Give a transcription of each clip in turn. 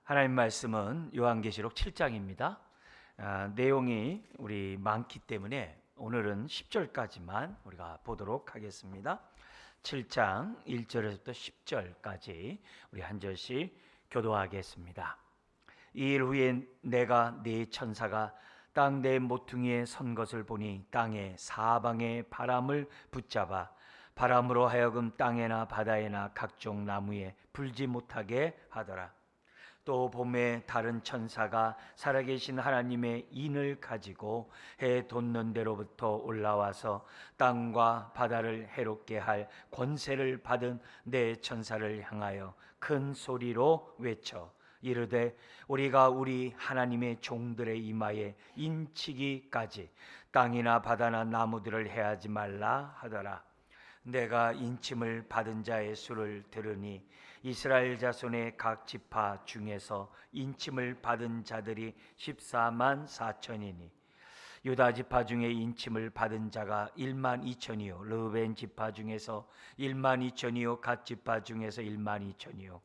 하나님 말씀은 요한계시록 7장입니다. 내용이 우리 많기 때문에 오늘은 10절까지만 우리가 보도록 하겠습니다. 7장 1절에서부터 10절까지 우리 한 절씩 교도하겠습니다. 이 일 후에 내가 네 천사가 땅 네 모퉁이에 선 것을 보니 땅의 사방에 바람을 붙잡아 바람으로 하여금 땅에나 바다에나 각종 나무에 불지 못하게 하더라. 또 봄에 다른 천사가 살아계신 하나님의 인을 가지고 해 돋는 데로부터 올라와서 땅과 바다를 해롭게 할 권세를 받은 네 천사를 향하여 큰 소리로 외쳐 이르되 우리가 우리 하나님의 종들의 이마에 인치기까지 땅이나 바다나 나무들을 해하지 말라 하더라. 내가 인침을 받은 자의 수를 들으니 이스라엘 자손의 각 지파 중에서 인침을 받은 자들이 14만 4천이니 유다 지파 중에 인침을 받은 자가 1만 2천이요 르벤 지파 중에서 1만 2천이요 갓 지파 중에서 1만 2천이요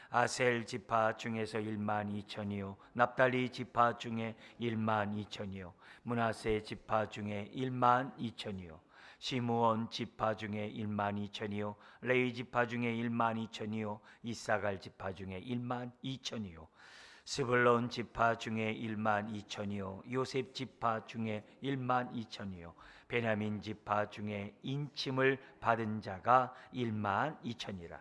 아셀 지파 중에서 1만 2천이요 납달리 지파 중에 1만 2천이요 므낫세 지파 중에 1만 2천이요 시므온 지파 중에 1만 2천이요 레위 지파 중에 1만 2천이요 이사갈 지파 중에 1만 2천이요 스불론 지파 중에 1만 2천이요 요셉 지파 중에 1만 2천이요 베냐민 지파 중에 인침을 받은 자가 1만 2천이라.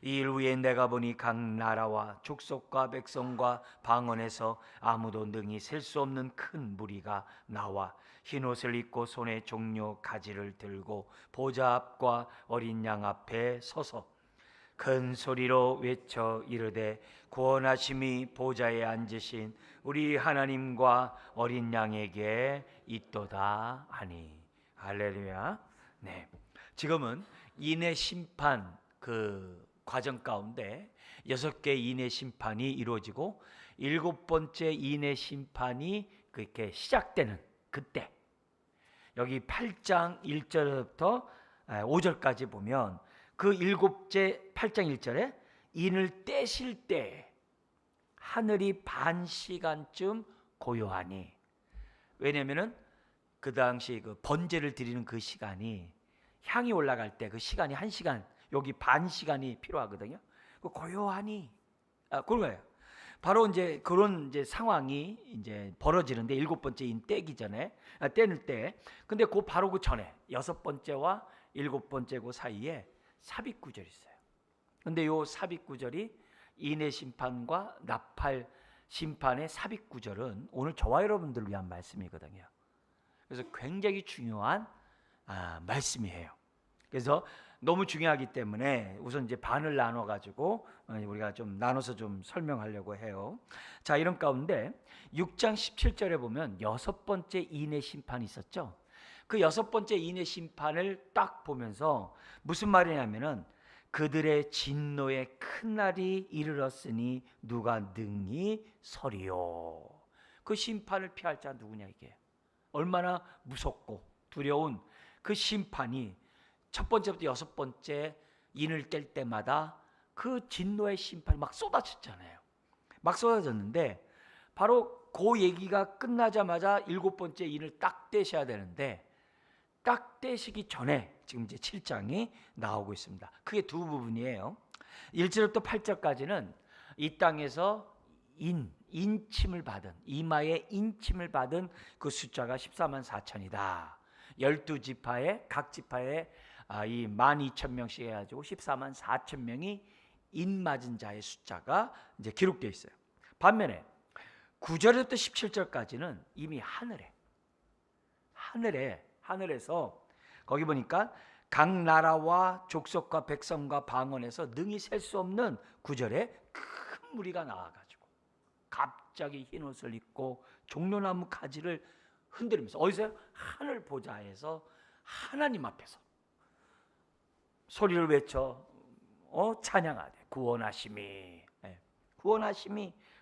이 일 후에 내가 보니 각 나라와 족속과 백성과 방언에서 아무도 능히 셀 수 없는 큰 무리가 나와 흰 옷을 입고 손에 종려 가지를 들고 보좌 앞과 어린 양 앞에 서서 큰 소리로 외쳐 이르되 구원하심이 보좌에 앉으신 우리 하나님과 어린 양에게 있도다 하니. 할렐루야. 네. 지금은 인의 심판 과정 가운데 6개 인의 심판이 이루어지고 7번째 인의 심판이 그렇게 시작되는 그때, 여기 8장 1절부터 5절까지 보면 그 8장 1절에 인을 떼실 때 하늘이 반 시간쯤 고요하니, 왜냐면은 그 당시 그 번제를 드리는 그 시간이 향이 올라갈 때 그 시간이 1시간, 여기 반 시간이 필요하거든요. 그 고요하니 그런 거예요. 바로 이제 그런 상황이 이제 벌어지는데 7번째 인 떼기 전에 떼는 때, 근데 바로 그 전에 6번째와 7번째 그 사이에 삽입구절이 있어요. 근데 요 삽입구절이 인의 심판과 나팔 심판의 삽입구절은 오늘 저와 여러분들을 위한 말씀이거든요. 그래서 굉장히 중요한 말씀이에요. 그래서 너무 중요하기 때문에 우선 이제 반을 나눠 가지고 우리가 좀 나눠서 좀 설명하려고 해요. 자, 이런 가운데 6장 17절에 보면 6번째 인의 심판이 있었죠. 그 6번째 인의 심판을 딱 보면서 무슨 말이냐면은 그들의 진노의 큰 날이 이르렀으니 누가 능히 서리요. 그 심판을 피할 자 누구냐, 이게 얼마나 무섭고 두려운 그 심판이 첫 번째부터 6번째 인을 뗄 때마다 그 진노의 심판이 막 쏟아졌잖아요. 막 쏟아졌는데 바로 그 얘기가 끝나자마자 7번째 인을 딱 떼셔야 되는데 딱 떼시기 전에 지금 이제 7장이 나오고 있습니다. 크게 두 부분이에요. 1절부터 8절까지는 이 땅에서 인침을 받은, 이마에 인침을 받은 그 숫자가 14만 4천이다. 12지파에 각 지파에 이 12,000명씩 해가지고 14만 4천 명이 인 맞은 자의 숫자가 이제 기록되어 있어요. 반면에 9절부터 17절까지는 이미 하늘에서 거기 보니까 각 나라와 족속과 백성과 방언에서 능히 셀 수 없는 9절에 큰 무리가 나와가지고 갑자기 흰 옷을 입고 종려나무 가지를 흔들면서, 어디서요? 하늘 보좌에서 하나님 앞에서 소리를 외쳐 찬양하되 구원하심이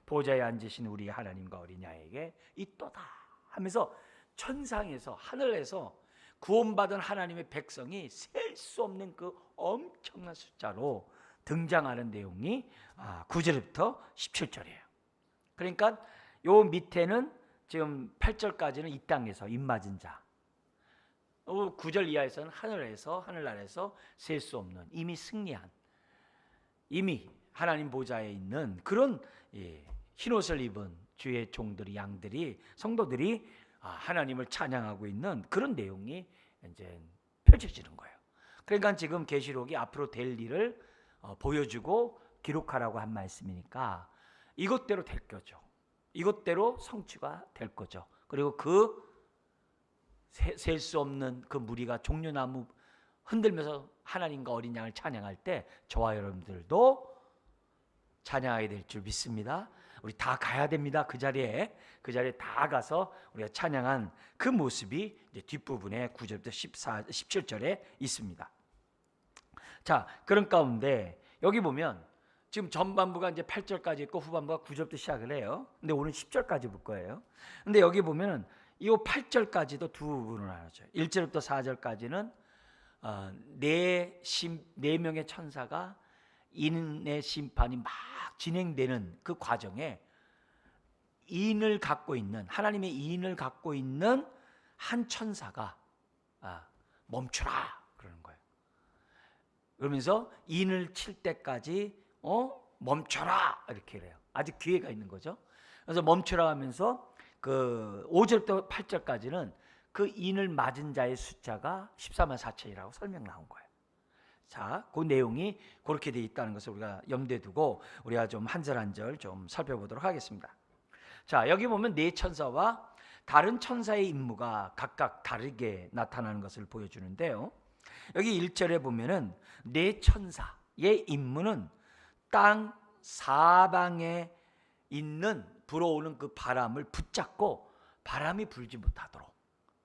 보좌에 앉으신 우리 하나님과 어린 양에게 있도다 하면서 천상에서, 하늘에서 구원받은 하나님의 백성이 셀 수 없는 그 엄청난 숫자로 등장하는 내용이 9절부터 17절이에요. 그러니까 요 밑에는 지금 8절까지는 이 땅에서 입맞은 자, 9절 이하에서는 하늘나라에서 셀 수 없는 이미 승리한, 이미 하나님 보좌에 있는 그런 흰옷을 입은 주의 종들이, 양들이, 성도들이 하나님을 찬양하고 있는 그런 내용이 이제 펼쳐지는 거예요. 그러니까 지금 계시록이 앞으로 될 일을 보여주고 기록하라고 한 말씀이니까 이것대로 될 거죠. 이것대로 성취가 될 거죠. 그리고 그 셀 수 없는 그 무리가 종려나무 흔들면서 하나님과 어린 양을 찬양할 때 저와 여러분들도 찬양하게 될 줄 믿습니다. 우리 다 가야 됩니다. 그 자리에 다 가서 우리가 찬양한 그 모습이 이제 뒷부분에 9절부터 17절에 있습니다. 자, 그런 가운데 여기 보면 지금 전반부가 이제 8절까지 있고 후반부가 9절부터 시작을 해요. 근데 오늘 10절까지 볼 거예요. 근데 여기 보면은 이 8절까지도 두 부분으로 나눠져요. 1절부터 4절까지는 네 명의 천사가 인의 심판이 막 진행되는 그 과정에 하나님의 인을 갖고 있는 한 천사가 멈추라 그러는 거예요. 그러면서 인을 칠 때까지 멈춰라 이렇게 해요. 아직 기회가 있는 거죠. 그래서 멈추라 하면서 그 5절부터 8절까지는 그 인을 맞은 자의 숫자가 14만 4천이라고 설명 나온 거예요. 자, 그 내용이 그렇게 되어 있다는 것을 우리가 염두에 두고 우리가 좀 한 절 한 절 좀 살펴보도록 하겠습니다. 자, 여기 보면 네 천사와 다른 천사의 임무가 각각 다르게 나타나는 것을 보여주는데요. 여기 1절에 보면은 네 천사의 임무는 땅 사방에 있는 불어오는 그 바람을 붙잡고 바람이 불지 못하도록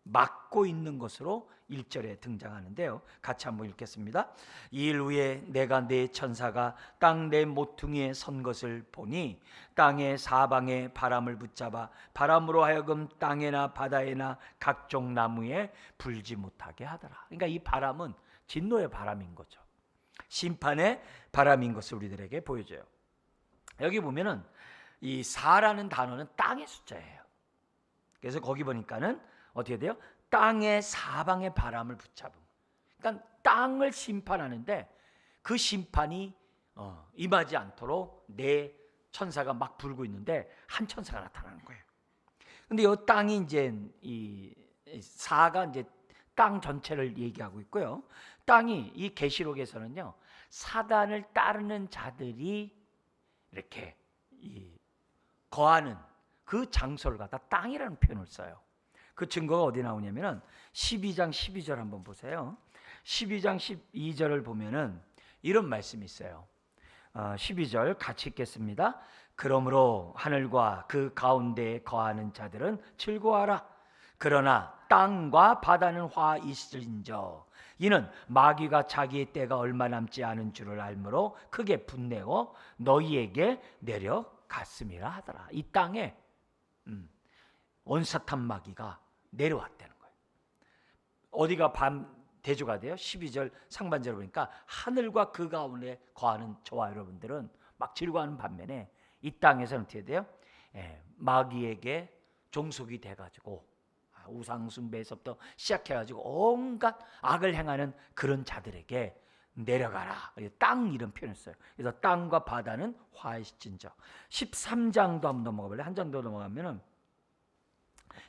막고 있는 것으로 1절에 등장하는데요. 같이 한번 읽겠습니다. 이 일 후에 내가 네 천사가 땅 네 모퉁이에 선 것을 보니 땅의 사방에 바람을 붙잡아 바람으로 하여금 땅에나 바다에나 각종 나무에 불지 못하게 하더라. 그러니까 이 바람은 진노의 바람인 거죠. 심판의 바람인 것을 우리들에게 보여줘요. 여기 보면은 이 4라는 단어는 땅의 숫자예요. 그래서 거기 보니까는 어떻게 돼요? 땅의 사방에 바람을 붙잡음. 그러니까 땅을 심판하는데 그 심판이 임하지 않도록 네 천사가 막 불고 있는데 한 천사가 나타나는 거예요. 근데 이 땅이 이제 이 4가 이제 땅 전체를 얘기하고 있고요. 땅이 이 계시록에서는요, 사단을 따르는 자들이 이렇게 거하는 그 장소를 갖다 땅이라는 표현을 써요. 그 증거가 어디 나오냐면은 12장 12절 한번 보세요. 12장 12절을 보면은 이런 말씀이 있어요. 12절 같이 읽겠습니다. 그러므로 하늘과 그 가운데에 거하는 자들은 즐거워하라. 그러나 땅과 바다는 화 있을진저 이는 마귀가 자기의 때가 얼마 남지 않은 줄을 알므로 크게 분내고 너희에게 내려갔음이라 하더라. 이 땅에 원사탄 마귀가 내려왔다는 거예요. 어디가 대조가 돼요? 12절 상반절을 보니까 하늘과 그 가운데 거하는 저와 여러분들은 막 즐거워하는 반면에 이 땅에서는 어떻게 돼요? 마귀에게 종속이 돼가지고 우상숭배에서부터 시작해가지고 온갖 악을 행하는 그런 자들에게 내려가라. 땅 이런 표현을 써요. 그래서 땅과 바다는 화해진저. 13장도 한번 넘어가 볼래요? 한 장 더 넘어가면은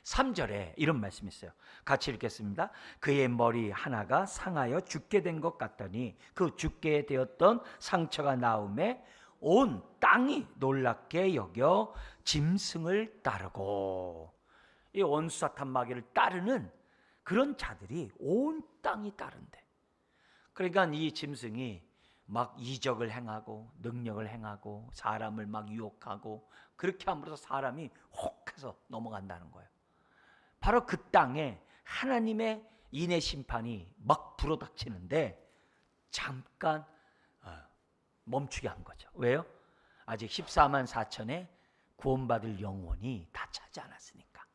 3절에 이런 말씀이 있어요. 같이 읽겠습니다. 그의 머리 하나가 상하여 죽게 된 것 같더니 그 죽게 되었던 상처가 나음에 온 땅이 놀랍게 여겨 짐승을 따르고, 이 원수 사탄 마귀를 따르는 그런 자들이 온 땅이 따른대. 그러니까 이 짐승이 막 이적을 행하고 능력을 행하고 사람을 막 유혹하고 그렇게 함으로써 사람이 혹해서 넘어간다는 거예요. 바로 그 땅에 하나님의 인의 심판이 막 불어닥치는데 잠깐 멈추게 한 거죠. 왜요? 아직 14만 4천의 구원받을 영혼이 다 차지 않았으니까.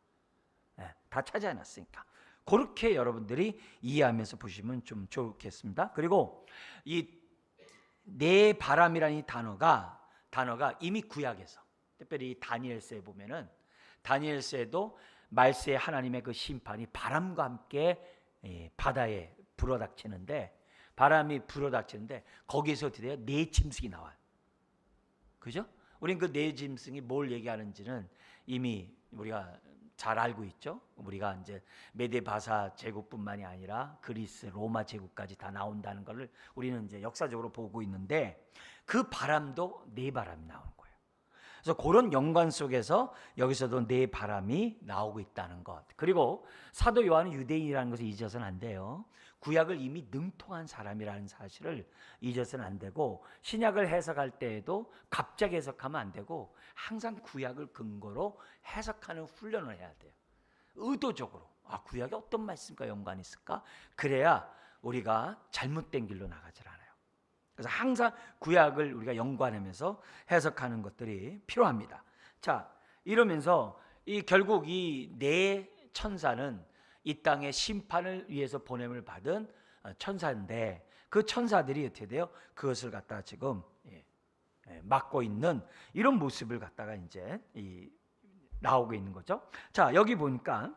다 차지 않았으니까. 그렇게 여러분들이 이해하면서 보시면 좀 좋겠습니다. 그리고 이 내 바람이라는 이 단어가 이미 구약에서 특별히 다니엘서에 보면은 다니엘서에도 말세에 하나님의 그 심판이 바람과 함께 바다에 불어닥치는데, 바람이 불어닥치는데 거기에서 어떻게 돼요? 네 짐승이 나와요. 그죠? 우린 그 네 짐승이 뭘 얘기하는지는 이미 우리가 잘 알고 있죠. 우리가 이제 메데바사 제국뿐만이 아니라 그리스, 로마 제국까지 다 나온다는 것을 우리는 이제 역사적으로 보고 있는데, 그 바람도 네 바람이 나오는 거예요. 그래서 그런 연관 속에서 여기서도 네 바람이 나오고 있다는 것. 그리고 사도 요한은 유대인이라는 것을 잊어서는 안 돼요. 구약을 이미 능통한 사람이라는 사실을 잊어서는 안 되고, 신약을 해석할 때에도 갑자기 해석하면 안 되고 항상 구약을 근거로 해석하는 훈련을 해야 돼요. 의도적으로 구약에 어떤 말씀과 연관이 있을까? 그래야 우리가 잘못된 길로 나가질 않아요. 그래서 항상 구약을 우리가 연관하면서 해석하는 것들이 필요합니다. 자, 이러면서 결국 이 네 천사는 이 땅의 심판을 위해서 보냄을 받은 천사인데, 그 천사들이 어떻게 돼요? 그것을 갖다가 지금 맡고 있는 이런 모습을 갖다가 이제 나오고 있는 거죠. 자, 여기 보니까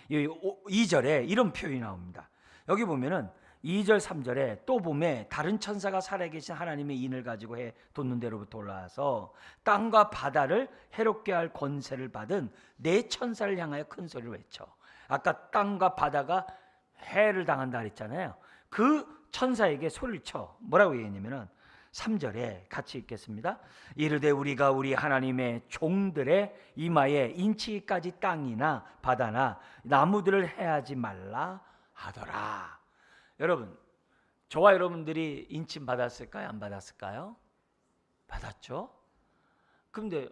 2절에 이런 표현이 나옵니다. 여기 보면은 2절 3절에 또 봄에 다른 천사가 살아계신 하나님의 인을 가지고 해 돋는 데로부터 올라와서 땅과 바다를 해롭게 할 권세를 받은 네 천사를 향하여 큰 소리로 외쳐. 아까 땅과 바다가 해를 당한다 그랬잖아요. 그 천사에게 소리를 쳐. 뭐라고 얘기했냐면은 3절에 같이 읽겠습니다. 이르되 우리가 우리 하나님의 종들의 이마에 인치기까지 땅이나 바다나 나무들을 해하지 말라 하더라. 여러분, 저와 여러분들이 인침 받았을까요? 안 받았을까요? 받았죠? 그런데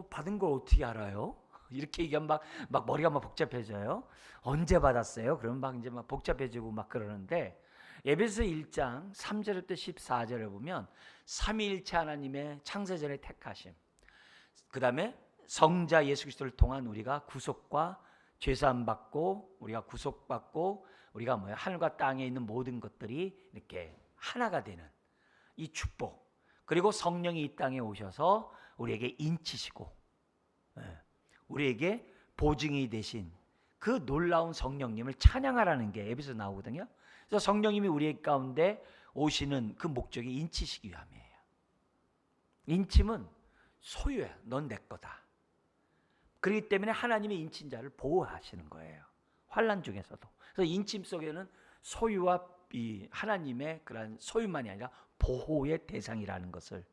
받은 걸 어떻게 알아요? 이렇게 얘기하면 막 머리가 막 복잡해져요. 언제 받았어요? 그러면 막 이제 막 복잡해지고 막 그러는데, 에베소 1장 3절부터 14절을 보면 삼위일체 하나님의 창세전의 택하심, 그 다음에 성자 예수 그리스도를 통한 우리가 구속과 죄사함 받고, 우리가 구속받고, 우리가 하늘과 땅에 있는 모든 것들이 이렇게 하나가 되는 이 축복, 그리고 성령이 이 땅에 오셔서 우리에게 인치시고 우리에게 보증이 되신 그 놀라운 성령님을 찬양하라는 게 에베소에 나오거든요. 그래서 성령님이 우리 가운데 오시는 그 목적이 인치시기 위함이에요. 인침은 소유야. 넌 내 거다. 그렇기 때문에 하나님의 인친 자를 보호하시는 거예요. 환난 중에서도. 그래서 인침 속에는 소유와 이 하나님의 그런 소유만이 아니라 보호의 대상이라는 것을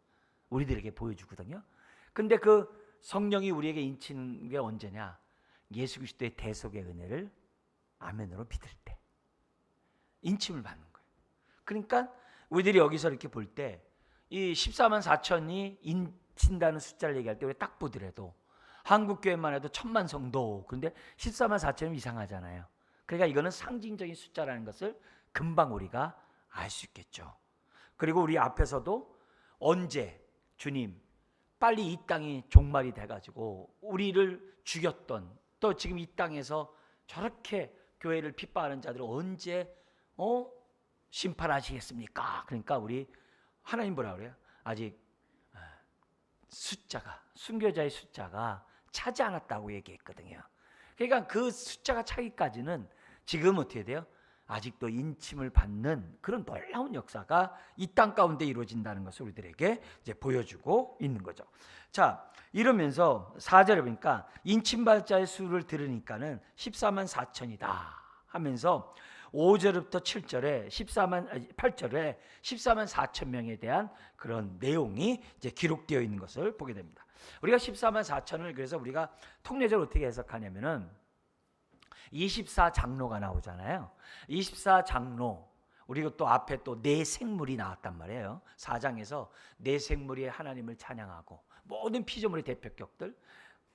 우리들에게 보여주거든요. 근데 그 성령이 우리에게 인치는 게 언제냐? 예수 그리스도의 대속의 은혜를 아멘으로 믿을 때 인침을 받는 거예요. 그러니까 우리들이 여기서 이렇게 볼 때 이 14만 4천이 인친다는 숫자를 얘기할 때 우리 딱 보더라도 한국 교회만 해도 1000만 성도, 그런데 14만 4천은 이상하잖아요. 그러니까 이거는 상징적인 숫자라는 것을 금방 우리가 알 수 있겠죠. 그리고 우리 앞에서도 언제 주님 빨리 이 땅이 종말이 돼가지고 우리를 죽였던, 또 지금 이 땅에서 저렇게 교회를 핍박하는 자들을 언제 심판하시겠습니까? 그러니까 우리 하나님 뭐라 그래요? 아직 숫자가, 순교자의 숫자가 차지 않았다고 얘기했거든요. 그러니까 그 숫자가 차기까지는 지금 어떻게 돼요? 아직도 인침을 받는 그런 놀라운 역사가 이 땅 가운데 이루어진다는 것을 우리들에게 이제 보여주고 있는 거죠. 자, 이러면서 4절에 보니까 인침받을 자의 수를 들으니까는 14만 4천이다 하면서 5절부터 7절에 8절에 14만 4천 명에 대한 그런 내용이 이제 기록되어 있는 것을 보게 됩니다. 우리가 14만 4천을 그래서 우리가 통례적으로 어떻게 해석하냐면은 24장로가 나오잖아요. 24장로, 우리가 또 앞에 또 네 생물이 나왔단 말이에요. 4장에서 네 생물이 하나님을 찬양하고 모든 피조물의 대표격들,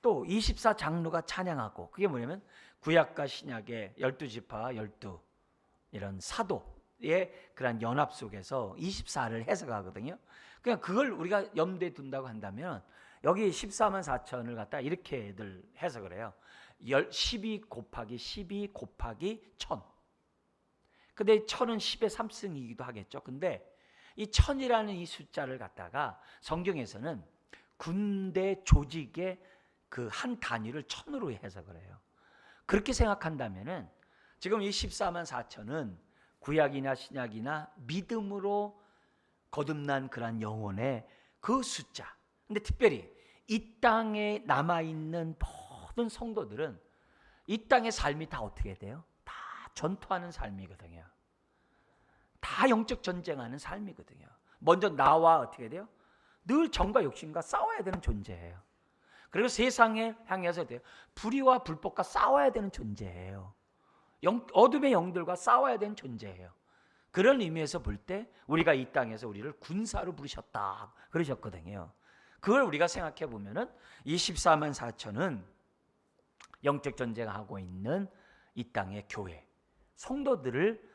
또 24장로가 찬양하고, 그게 뭐냐면 구약과 신약의 12지파와 12 이런 사도의 그런 연합 속에서 24를 해석하거든요. 그냥 그걸 우리가 염두에 둔다고 한다면 여기 14만 4천을 갖다 이렇게들 해석을 해요. 12 곱하기 12 곱하기 1000. 근데 1000은 10의 3승이기도 하겠죠. 근데 이 1000이라는 이 숫자를 갖다가 성경에서는 군대 조직의 그 한 단위를 천으로 해석을 해요. 그렇게 생각한다면은 지금 이 14만 4천은 구약이나 신약이나 믿음으로 거듭난 그러한 영혼의 그 숫자. 근데 특별히 이 땅에 남아있는 모든 성도들은 이 땅의 삶이 다 어떻게 돼요? 다 전투하는 삶이거든요. 다 영적 전쟁하는 삶이거든요. 먼저 나와 어떻게 돼요? 늘 정과 욕심과 싸워야 되는 존재예요. 그리고 세상에 향해서 돼요. 불의와 불법과 싸워야 되는 존재예요. 어둠의 영들과 싸워야 되는 존재예요. 그런 의미에서 볼 때 우리가 이 땅에서 우리를 군사로 부르셨다 그러셨거든요. 그걸 우리가 생각해 보면은 이 14만 4천은 영적 전쟁하고 있는 이 땅의 교회 성도들을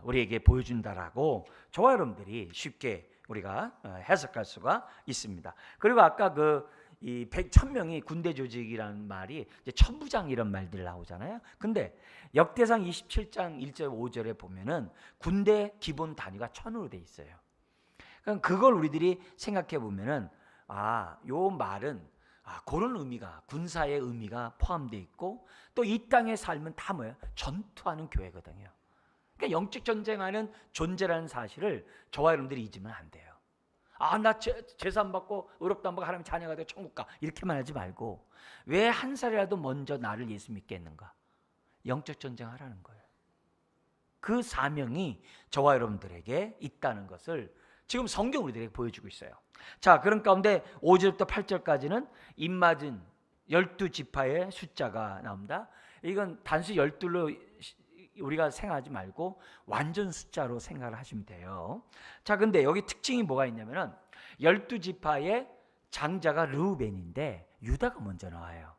우리에게 보여준다라고 저와 여러분들이 쉽게 우리가 해석할 수가 있습니다. 그리고 아까 이 100,000명이 군대 조직이라는 말이 이제 천부장 이런 말들 나오잖아요. 근데 역대상 27장 1절 5절에 보면은 군대 기본 단위가 1000으로 돼 있어요. 그러니까 그걸 우리들이 생각해 보면은 요 말은 그런 의미가 군사의 의미가 포함되어 있고 또 이 땅의 삶은 다 뭐예요? 전투하는 교회거든요. 그러니까 영적 전쟁하는 존재라는 사실을 저와 여러분들이 잊으면 안 돼요. 나 제사 안 받고 의롭다 안 받고 하나님 자녀가 되고 천국 가 이렇게만 하지 말고 왜 한 살이라도 먼저 나를 예수 믿게 했는가? 영적 전쟁하라는 거예요. 그 사명이 저와 여러분들에게 있다는 것을 지금 성경 우리들에게 보여주고 있어요. 자, 그런 가운데 5절부터 8절까지는 입맞은 12지파의 숫자가 나옵니다. 이건 단수 12로 우리가 생각하지 말고 완전 숫자로 생각을 하시면 돼요. 자, 근데 여기 특징이 뭐가 있냐면은 12지파의 장자가 르우벤인데 유다가 먼저 나와요.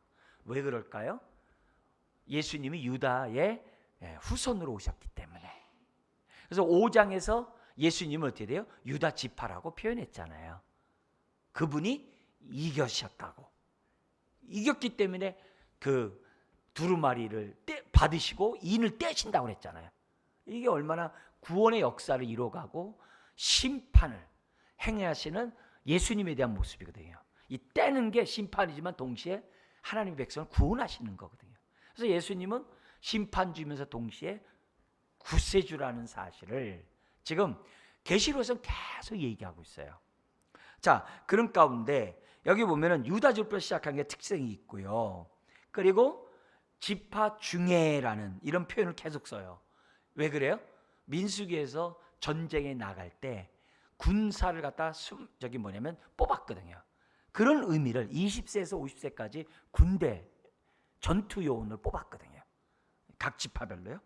왜 그럴까요? 예수님이 유다의 후손으로 오셨기 때문에. 그래서 5장에서 예수님은 어떻게 돼요? 유다 지파라고 표현했잖아요. 그분이 이겨셨다고. 이겼기 때문에 그 두루마리를 받으시고 인을 떼신다고 그랬잖아요. 이게 얼마나 구원의 역사를 이뤄가고 심판을 행하시는 예수님에 대한 모습이거든요. 이 떼는 게 심판이지만 동시에 하나님의 백성을 구원하시는 거거든요. 그래서 예수님은 심판주이면서 동시에 구세주라는 사실을 지금 계시록에서 계속 얘기하고 있어요. 자, 그런 가운데 여기 보면은 유다족부터 시작한 게 특징이 있고요. 그리고 지파 중에라는 이런 표현을 계속 써요. 왜 그래요? 민수기에서 전쟁에 나갈 때 군사를 갖다 뽑았거든요. 그런 의미를 20세에서 50세까지 군대 전투 요원을 뽑았거든요. 각 지파별로요.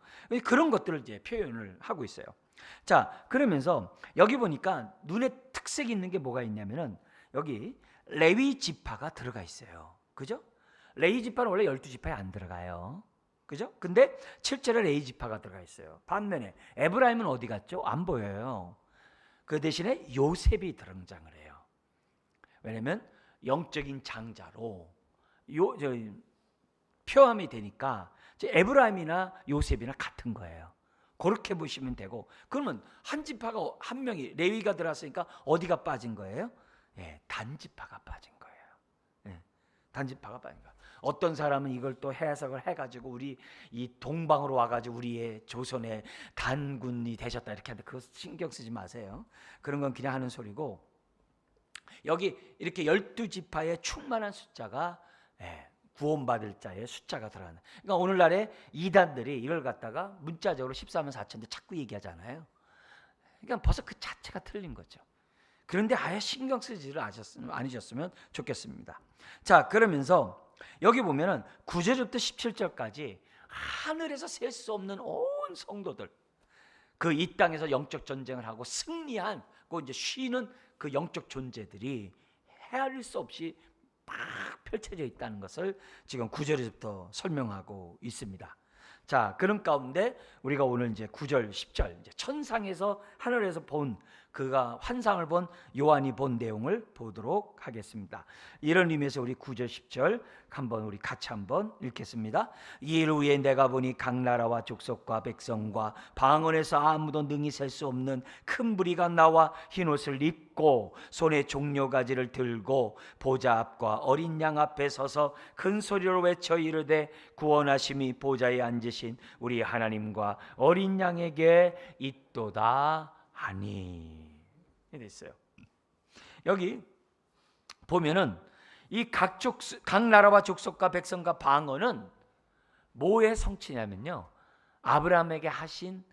그런 것들을 이제 표현을 하고 있어요. 자, 그러면서 여기 보니까 눈에 특색이 있는 게 뭐가 있냐면은 여기 레위 지파가 들어가 있어요. 그죠? 레위 지파는 원래 12지파에 안 들어가요. 그죠? 근데 7절에 레위 지파가 들어가 있어요. 반면에 에브라임은 어디 갔죠? 안 보여요. 그 대신에 요셉이 등장을 해요. 왜냐면 영적인 장자로 표함이 되니까 에브라임이나 요셉이나 같은 거예요. 그렇게 보시면 되고, 그러면 한 지파가 한 명이 레위가 들어왔으니까 어디가 빠진 거예요? 단지파가 빠진 거예요. 단지파가 빠진 거예요. 어떤 사람은 이걸 또 해석을 해가지고 우리 이 동방으로 와가지고 우리의 조선의 단군이 되셨다 이렇게 하는데 그거 신경 쓰지 마세요. 그런 건 그냥 하는 소리고, 여기 이렇게 12지파의 충만한 숫자가 구원받을 자의 숫자가 들어가는. 그러니까 오늘날에 이단들이 이걸 갖다가 문자적으로 14만 4천인데 자꾸 얘기하잖아요. 그러니까 벌써 그 자체가 틀린 거죠. 그런데 아예 신경 쓰지를 않으셨으면 좋겠습니다. 자, 그러면서 여기 보면은 9절부터 17절까지 하늘에서 셀 수 없는 온 성도들, 그 이 땅에서 영적 전쟁을 하고 승리한 그 이제 쉬는 그 영적 존재들이 헤아릴 수 없이 막 펼쳐져 있다는 것을 지금 9절에서부터 설명하고 있습니다. 자, 그런 가운데 우리가 오늘 이제 9절, 10절 이제 천상에서 하늘에서 본 그가 환상을 본 요한이 본 내용을 보도록 하겠습니다. 이런 의미에서 우리 9절 10절 한번 우리 같이 한번 읽겠습니다. 이일 후에 내가 보니 각 나라와 족속과 백성과 방언에서 아무도 능히 셀 수 없는 큰 무리가 나와 흰옷을 입고 손에 종려가지를 들고 보좌 앞과 어린 양 앞에 서서 큰 소리로 외쳐 이르되 구원하심이 보좌에 앉으신 우리 하나님과 어린 양에게 있도다 하니. 이래 있어요. 여기 보면은 이 각 나라와 족속과 백성과 방언은 뭐의 성취냐면요, 아브라함에게 하신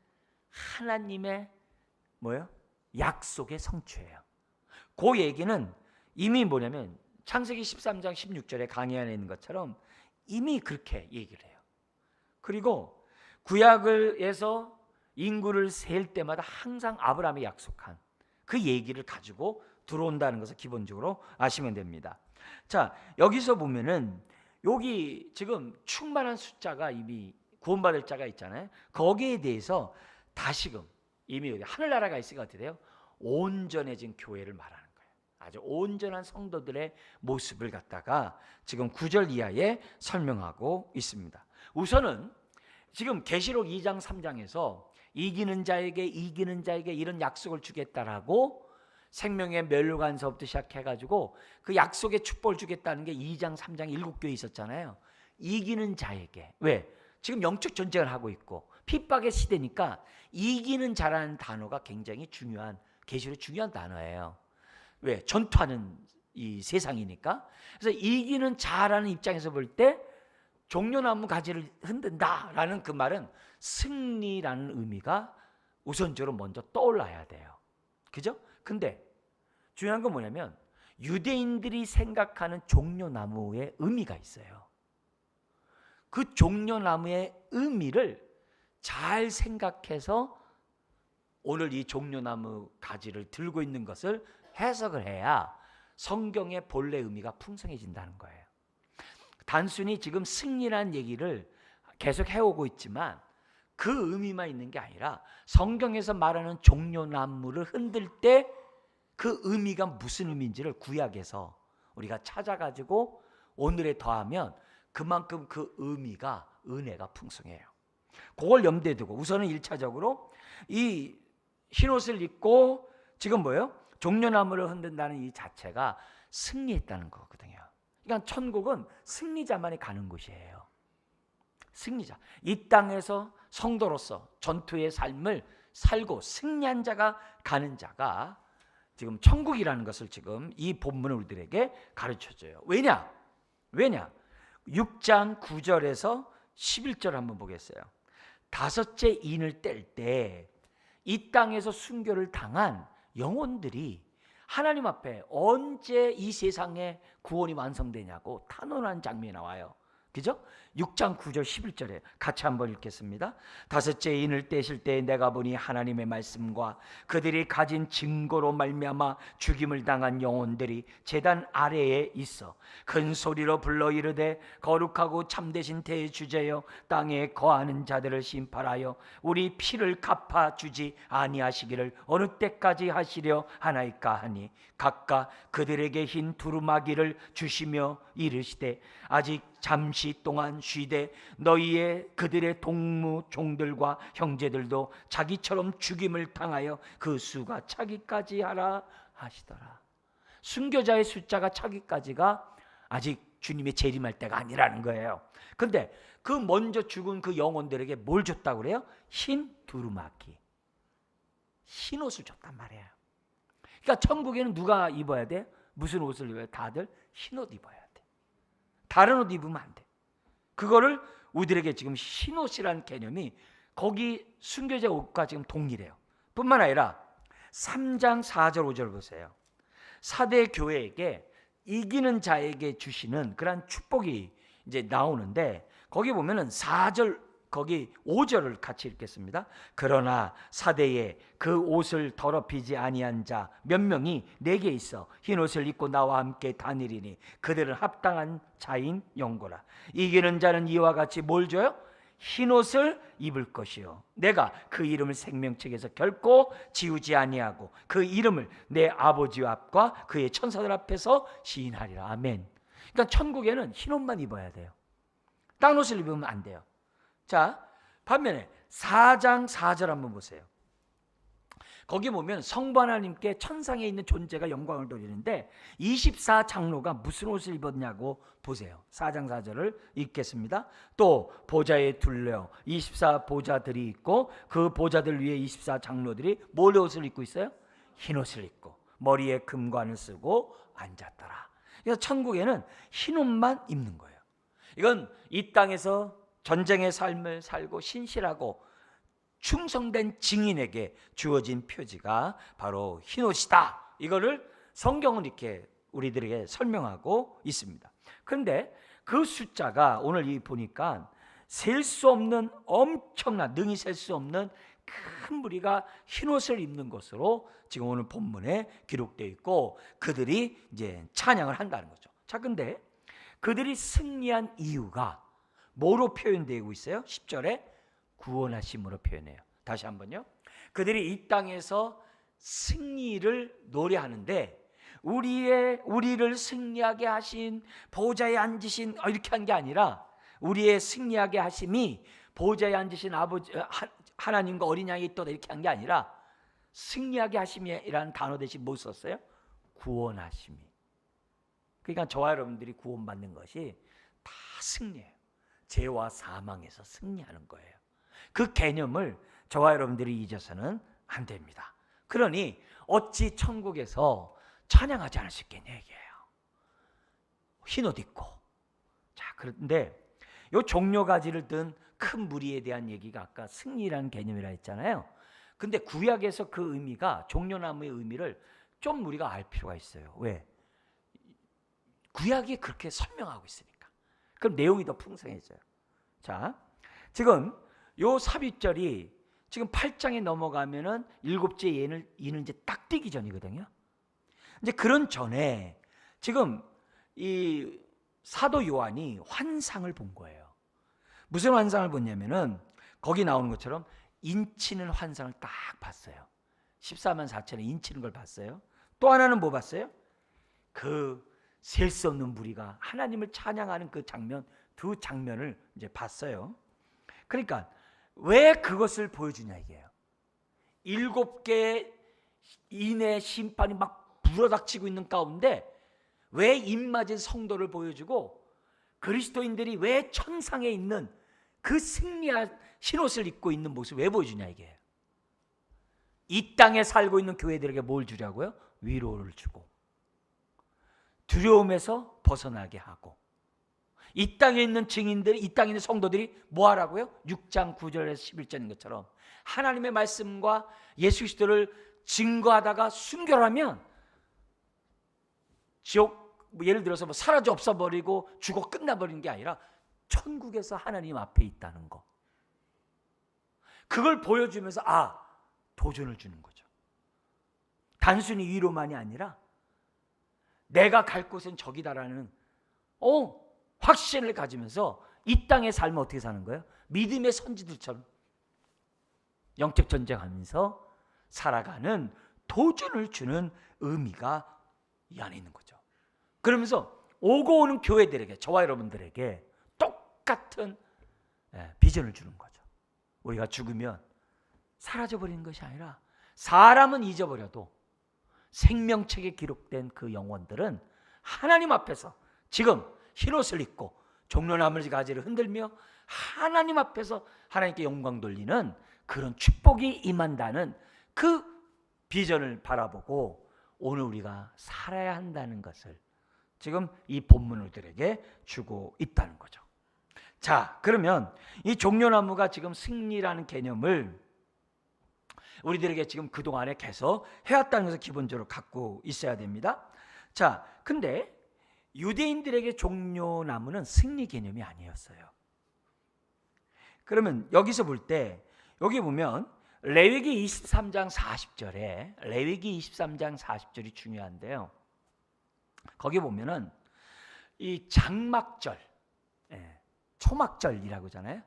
하나님의 뭐예요? 약속의 성취예요. 그 얘기는 이미 뭐냐면 창세기 13장 16절에 강의 안에 있는 것처럼 이미 그렇게 얘기를 해요. 그리고 구약에서 인구를 셀 때마다 항상 아브라함이 약속한 그 얘기를 가지고 들어온다는 것을 기본적으로 아시면 됩니다. 자, 여기서 보면은 여기 지금 충만한 숫자가 이미 구원받을 자가 있잖아요. 거기에 대해서 다시금 이미 하늘나라가 있으니까 어떻게 돼요? 온전해진 교회를 말하는 거예요. 아주 온전한 성도들의 모습을 갖다가 지금 9절 이하에 설명하고 있습니다. 우선은 지금 계시록 2장 3장에서 이기는 자에게 이런 약속을 주겠다라고 생명의 멸류관서부터 시작해가지고 그 약속의 축복을 주겠다는 게 2장 3장 7교에 있었잖아요. 이기는 자에게. 왜? 지금 영적 전쟁을 하고 있고 핍박의 시대니까 이기는 자라는 단어가 굉장히 중요한, 계시록의 중요한 단어예요. 왜? 전투하는 이 세상이니까. 그래서 이기는 자라는 입장에서 볼 때 종려나무 가지를 흔든다라는 그 말은 승리라는 의미가 우선적으로 먼저 떠올라야 돼요. 그죠? 근데 중요한 건 뭐냐면 유대인들이 생각하는 종려나무의 의미가 있어요. 그 종려나무의 의미를 잘 생각해서 오늘 이 종려나무 가지를 들고 있는 것을 해석을 해야 성경의 본래 의미가 풍성해진다는 거예요. 단순히 지금 승리라는 얘기를 계속 해오고 있지만 그 의미만 있는 게 아니라 성경에서 말하는 종려나무를 흔들 때 그 의미가 무슨 의미인지를 구약에서 우리가 찾아가지고 오늘에 더하면 그만큼 그 의미가, 은혜가 풍성해요. 그걸 염두에 두고 우선은 1차적으로 이 흰옷을 입고 지금 뭐예요? 종려나무를 흔든다는 이 자체가 승리했다는 거거든요. 그러니까 천국은 승리자만이 가는 곳이에요. 승리자. 이 땅에서 성도로서 전투의 삶을 살고 승리한 자가 가는 자가 지금 천국이라는 것을 지금 이 본문을 우리들에게 가르쳐줘요. 왜냐? 6장 9절에서 11절 한번 보겠어요. 다섯째 인을 뗄 때 이 땅에서 순교를 당한 영혼들이 하나님 앞에 언제 이 세상에 구원이 완성되냐고 탄원하는 장면이 나와요. 그죠? 6장 9절 11절에 같이 한번 읽겠습니다. 다섯째 인을 떼실 때 내가 보니 하나님의 말씀과 그들이 가진 증거로 말미암아 죽임을 당한 영혼들이 제단 아래에 있어 큰 소리로 불러 이르되 거룩하고 참되신 대주제여 땅에 거하는 자들을 심판하여 우리 피를 갚아주지 아니하시기를 어느 때까지 하시려 하나이까 하니 각각 그들에게 흰 두루마기를 주시며 이르시되 아직 잠시 동안 쉬되 너희의 그들의 동무 종들과 형제들도 자기처럼 죽임을 당하여 그 수가 차기까지 하라 하시더라. 순교자의 숫자가 차기까지가 아직 주님의 재림할 때가 아니라는 거예요. 근데 그 먼저 죽은 그 영혼들에게 뭘 줬다고 그래요? 흰 두루마기, 흰 옷을 줬단 말이에요. 그러니까 천국에는 누가 입어야 돼? 무슨 옷을 입어야 돼? 다들 흰 옷 입어야 돼. 다른 옷 입으면 안 돼. 그거를 우리들에게 지금 흰옷이라는 개념이 거기 순교자 옷과 지금 동일해요. 뿐만 아니라 3장 4절 5절 보세요. 사대 교회에게 이기는 자에게 주시는 그런 축복이 이제 나오는데 거기 보면은 4절 거기 5절을 같이 읽겠습니다. 그러나 사대에 그 옷을 더럽히지 아니한 자 몇 명이 내게 있어 흰 옷을 입고 나와 함께 다니리니 그들은 합당한 자인 영고라. 이기는 자는 이와 같이 뭘 줘요? 흰옷을 입을 것이요 내가 그 이름을 생명책에서 결코 지우지 아니하고 그 이름을 내 아버지 앞과 그의 천사들 앞에서 시인하리라. 아멘. 그러니까 천국에는 흰옷만 입어야 돼요. 딴 옷을 입으면 안 돼요. 자, 반면에 4장 4절 한번 보세요. 거기 보면 성부 하나님께 천상에 있는 존재가 영광을 돌리는데 24장로가 무슨 옷을 입었냐고 보세요. 4장 4절을 읽겠습니다. 또 보좌에 둘러 24보좌들이 있고 그 보좌들 위에 24장로들이 뭘 옷을 입고 있어요? 흰옷을 입고 머리에 금관을 쓰고 앉았더라. 그래서 천국에는 흰옷만 입는 거예요. 이건 이 땅에서 전쟁의 삶을 살고 신실하고 충성된 증인에게 주어진 표지가 바로 흰옷이다. 이거를 성경은 이렇게 우리들에게 설명하고 있습니다. 그런데 그 숫자가 오늘 이 보니까 셀 수 없는 엄청난 능히 셀 수 없는 큰 무리가 흰옷을 입는 것으로 지금 오늘 본문에 기록되어 있고 그들이 이제 찬양을 한다는 거죠. 자, 근데 그들이 승리한 이유가 뭐로 표현되고 있어요? 10절에 구원하심으로 표현해요. 다시 한번요. 그들이 이 땅에서 승리를 노래하는데 우리를 승리하게 하신 보좌에 앉으신 이렇게 한 게 아니라 우리의 승리하게 하심이 보좌에 앉으신 아버지 하나님과 어린 양이 있도다 이렇게 한 게 아니라 승리하게 하심이라는 단어 대신 뭐 썼어요? 구원하심이. 그러니까 저와 여러분들이 구원받는 것이 다 승리예요. 죄와 사망에서 승리하는 거예요. 그 개념을 저와 여러분들이 잊어서는 안 됩니다. 그러니 어찌 천국에서 찬양하지 않을 수 있겠냐 얘기예요. 흰옷 입고. 자, 그런데 요 종려가지를 든 큰 무리에 대한 얘기가 아까 승리라는 개념이라 했잖아요. 근데 구약에서 그 의미가 종려나무의 의미를 좀 우리가 알 필요가 있어요. 왜? 구약이 그렇게 설명하고 있으니까. 그럼 내용이 더 풍성해져요. 자, 지금 요 삽입절이 지금 8장에 넘어가면은 7째 이는 이제 딱 띄기 전이거든요. 이제 그런 전에 지금 이 사도 요한이 환상을 본 거예요. 무슨 환상을 봤냐면은 거기 나오는 것처럼 인치는 환상을 딱 봤어요. 14만 4천에 인치는 걸 봤어요. 또 하나는 뭐 봤어요? 그 셀 수 없는 무리가 하나님을 찬양하는 그 장면, 두 장면을 이제 봤어요. 그러니까 왜 그것을 보여주냐 이게요. 7개 인의 심판이 막 불어닥치고 있는 가운데 왜 입맞은 성도를 보여주고 그리스도인들이 왜 천상에 있는 그 승리한 흰옷을 입고 있는 모습을 왜 보여주냐 이게. 이 땅에 살고 있는 교회들에게 뭘 주려고요? 위로를 주고 두려움에서 벗어나게 하고 이 땅에 있는 증인들이 이 땅에 있는 성도들이 뭐 하라고요? 6장 9절에서 11절인 것처럼 하나님의 말씀과 예수 그리스도를 증거하다가 순결하면 지옥 예를 들어서 뭐 사라져 없어버리고 죽어 끝나버리는 게 아니라 천국에서 하나님 앞에 있다는 거. 그걸 보여주면서 도전을 주는 거죠. 단순히 위로만이 아니라 내가 갈 곳은 저기다라는 확신을 가지면서 이 땅의 삶을 어떻게 사는 거예요? 믿음의 선지들처럼 영적 전쟁하면서 살아가는 도전을 주는 의미가 이 안에 있는 거죠. 그러면서 오고 오는 교회들에게 저와 여러분들에게 똑같은 비전을 주는 거죠. 우리가 죽으면 사라져버리는 것이 아니라 사람은 잊어버려도 생명책에 기록된 그 영혼들은 하나님 앞에서 지금 흰옷을 입고 종려나무 가지를 흔들며 하나님 앞에서 하나님께 영광 돌리는 그런 축복이 임한다는 그 비전을 바라보고 오늘 우리가 살아야 한다는 것을 지금 이 본문들에게 주고 있다는 거죠. 자, 그러면 이 종려나무가 지금 승리라는 개념을 우리들에게 지금 그동안에 계속 해왔다는 것을 기본적으로 갖고 있어야 됩니다. 자, 근데 유대인들에게 종려나무는 승리 개념이 아니었어요. 그러면 여기서 볼 때 여기 보면 레위기 23장 40절에 레위기 23장 40절이 중요한데요. 거기 보면은 이 장막절, 초막절이라고 하잖아요.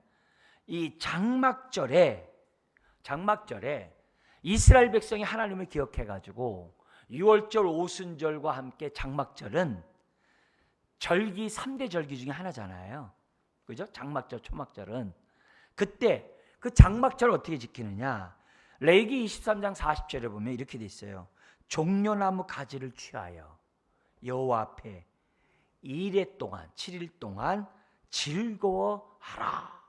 이 장막절에 이스라엘 백성이 하나님을 기억해가지고 유월절 오순절과 함께 장막절은 절기 3대 절기 중에 하나잖아요. 그죠? 장막절, 초막절은. 그때 그 장막절을 어떻게 지키느냐? 레위기 23장 40절에 보면 이렇게 돼 있어요. 종려나무 가지를 취하여 여호와 앞에 2일 동안 7일 동안 즐거워하라.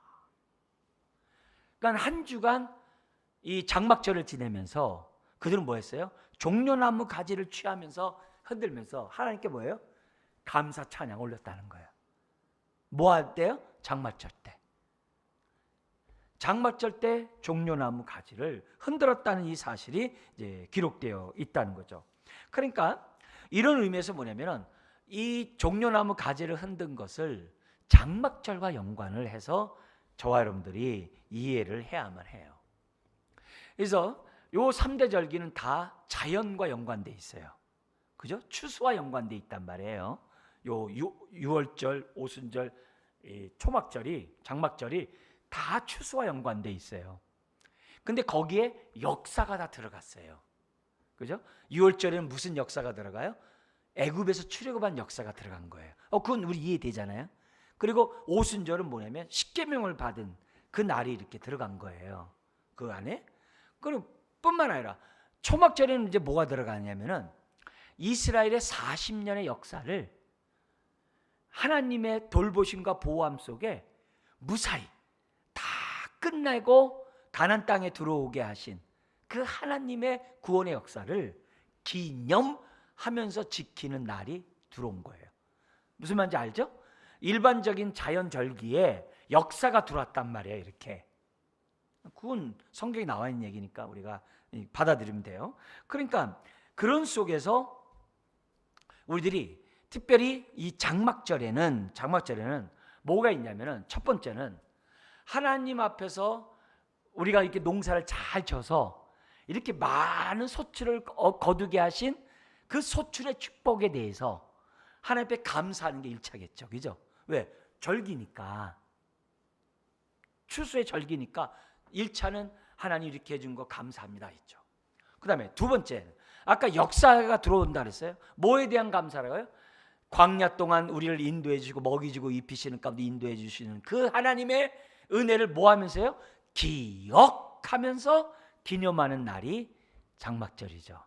그러니까 한 주간 이 장막절을 지내면서 그들은 뭐 했어요? 종려나무 가지를 취하면서 흔들면서 하나님께 뭐예요? 감사 찬양 올렸다는 거예요. 뭐 할 때요? 장막절 때. 장막절 때 종려나무 가지를 흔들었다는 이 사실이 이제 기록되어 있다는 거죠. 그러니까 이런 의미에서 뭐냐면은 이 종려나무 가지를 흔든 것을 장막절과 연관을 해서 저와 여러분들이 이해를 해야만 해요. 그래서 요 3대 절기는 다 자연과 연관돼 있어요. 그죠? 추수와 연관돼 있단 말이에요. 요 유월절, 오순절, 초막절이, 장막절이 다 추수와 연관돼 있어요. 근데 거기에 역사가 다 들어갔어요. 그죠? 유월절에는 무슨 역사가 들어가요? 애굽에서 출애굽한 역사가 들어간 거예요. 그건 우리 이해되잖아요. 그리고 오순절은 뭐냐면 십계명을 받은 그 날이 이렇게 들어간 거예요. 그 안에. 그럼 뿐만 아니라 초막절에는 이제 뭐가 들어가냐면은 이스라엘의 40년의 역사를 하나님의 돌보심과 보호함 속에 무사히 다 끝내고 가나안 땅에 들어오게 하신 그 하나님의 구원의 역사를 기념하면서 지키는 날이 들어온 거예요. 무슨 말인지 알죠? 일반적인 자연 절기에 역사가 들어왔단 말이에요. 이렇게. 그건 성경에 나와 있는 얘기니까 우리가 받아들이면 돼요. 그러니까 그런 속에서 우리들이 특별히 이 장막절에는 뭐가 있냐면은 첫 번째는 하나님 앞에서 우리가 이렇게 농사를 잘 져서 이렇게 많은 소출을 거두게 하신 그 소출의 축복에 대해서 하나님 앞에 감사하는 게 1차겠죠. 그죠? 왜? 절기니까. 추수의 절기니까 1차는 하나님 이렇게 해준 거 감사합니다 했죠. 그 다음에 두 번째는 아까 역사가 들어온다 그랬어요. 뭐에 대한 감사라고요? 광야 동안 우리를 인도해 주시고 먹이 주고 입히시는 가운데 인도해 주시는 그 하나님의 은혜를 뭐 하면서요? 기억하면서 기념하는 날이 장막절이죠.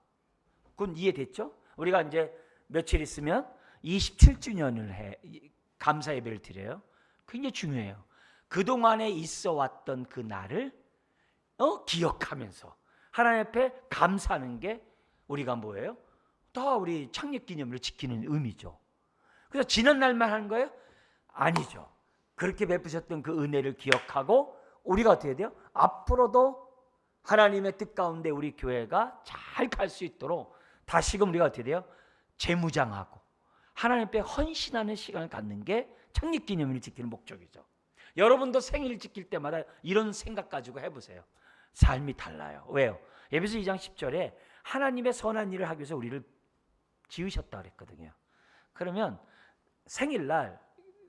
그건 이해됐죠? 우리가 이제 며칠 있으면 27주년을 감사 예배를 드려요. 굉장히 중요해요. 그동안에 있어 왔던 그 날을 기억하면서 하나님 앞에 감사하는 게 우리가 뭐예요? 다 우리 창립기념일을 지키는 의미죠. 그래서 지난 날만 하는 거예요? 아니죠. 그렇게 베푸셨던 그 은혜를 기억하고 우리가 어떻게 돼요? 앞으로도 하나님의 뜻 가운데 우리 교회가 잘 갈 수 있도록 다시금 우리가 어떻게 돼요? 재무장하고 하나님 앞에 헌신하는 시간을 갖는 게 창립기념일을 지키는 목적이죠. 여러분도 생일을 지킬 때마다 이런 생각 가지고 해보세요. 삶이 달라요. 왜요? 에베소 2장 10절에 하나님의 선한 일을 하기 위해서 우리를 지으셨다 그랬거든요. 그러면 생일날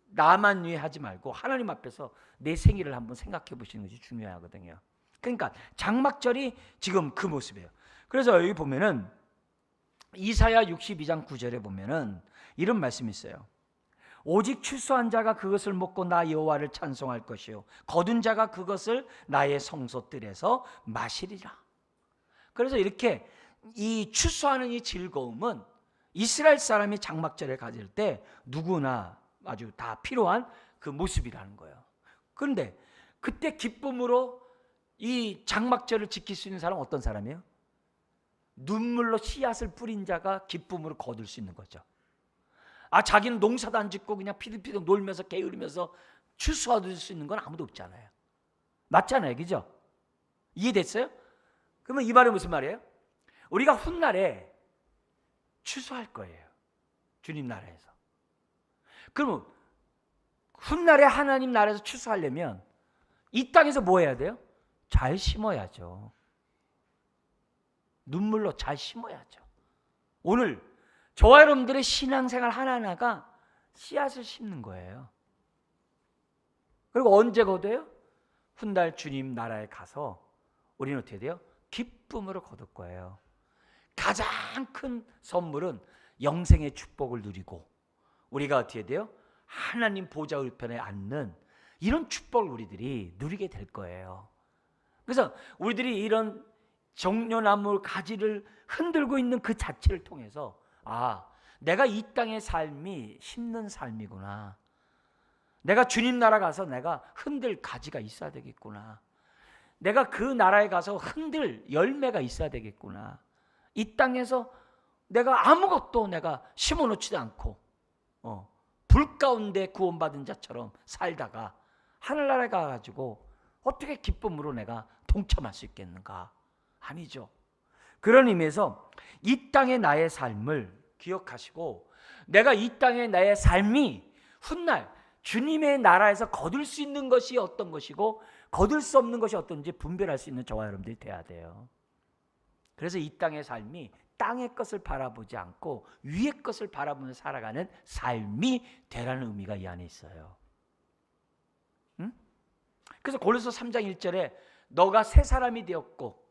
나만 위해 하지 말고 하나님 앞에서 내 생일을 한번 생각해 보시는 것이 중요하거든요. 그러니까 장막절이 지금 그 모습이에요. 그래서 여기 보면은 이사야 62장 9절에 보면은 이런 말씀이 있어요. 오직 추수한 자가 그것을 먹고 나 여호와를 찬송할 것이요 거둔 자가 그것을 나의 성소뜰에서 마시리라. 그래서 이렇게 이 추수하는 이 즐거움은 이스라엘 사람이 장막절을 가질 때 누구나 아주 다 필요한 그 모습이라는 거예요. 그런데 그때 기쁨으로 이 장막절을 지킬 수 있는 사람은 어떤 사람이에요? 눈물로 씨앗을 뿌린 자가 기쁨으로 거둘 수 있는 거죠. 자기는 농사도 안 짓고 그냥 피득피득 놀면서 게으르면서 추수할 수 있는 건 아무도 없잖아요. 맞잖아요. 그죠? 이해됐어요? 그러면 이 말은 무슨 말이에요? 우리가 훗날에 추수할 거예요. 주님 나라에서. 그러면 훗날에 하나님 나라에서 추수하려면 이 땅에서 뭐 해야 돼요? 잘 심어야죠. 눈물로 잘 심어야죠. 오늘 저와 여러분들의 신앙생활 하나하나가 씨앗을 심는 거예요. 그리고 언제 거둬요? 훗날 주님 나라에 가서 우리는 어떻게 돼요? 기쁨으로 거둘 거예요. 가장 큰 선물은 영생의 축복을 누리고 우리가 어떻게 돼요? 하나님 보좌 우편에 앉는 이런 축복을 우리들이 누리게 될 거예요. 그래서 우리들이 이런 종려나무 가지를 흔들고 있는 그 자체를 통해서 내가 이 땅의 삶이 심는 삶이구나. 내가 주님 나라 가서 내가 흔들 가지가 있어야 되겠구나. 내가 그 나라에 가서 흔들 열매가 있어야 되겠구나. 이 땅에서 내가 아무것도 내가 심어놓지도 않고 불 가운데 구원받은 자처럼 살다가 하늘나라에 가가지고 어떻게 기쁨으로 내가 동참할 수 있겠는가? 아니죠. 그런 의미에서 이 땅의 나의 삶을 기억하시고 내가 이 땅의 나의 삶이 훗날 주님의 나라에서 거둘 수 있는 것이 어떤 것이고 거둘 수 없는 것이 어떤지 분별할 수 있는 저와 여러분들이 돼야 돼요. 그래서 이 땅의 삶이 땅의 것을 바라보지 않고 위의 것을 바라보며 살아가는 삶이 되라는 의미가 이 안에 있어요. 그래서 고린도서 3장 1절에 너가 새 사람이 되었고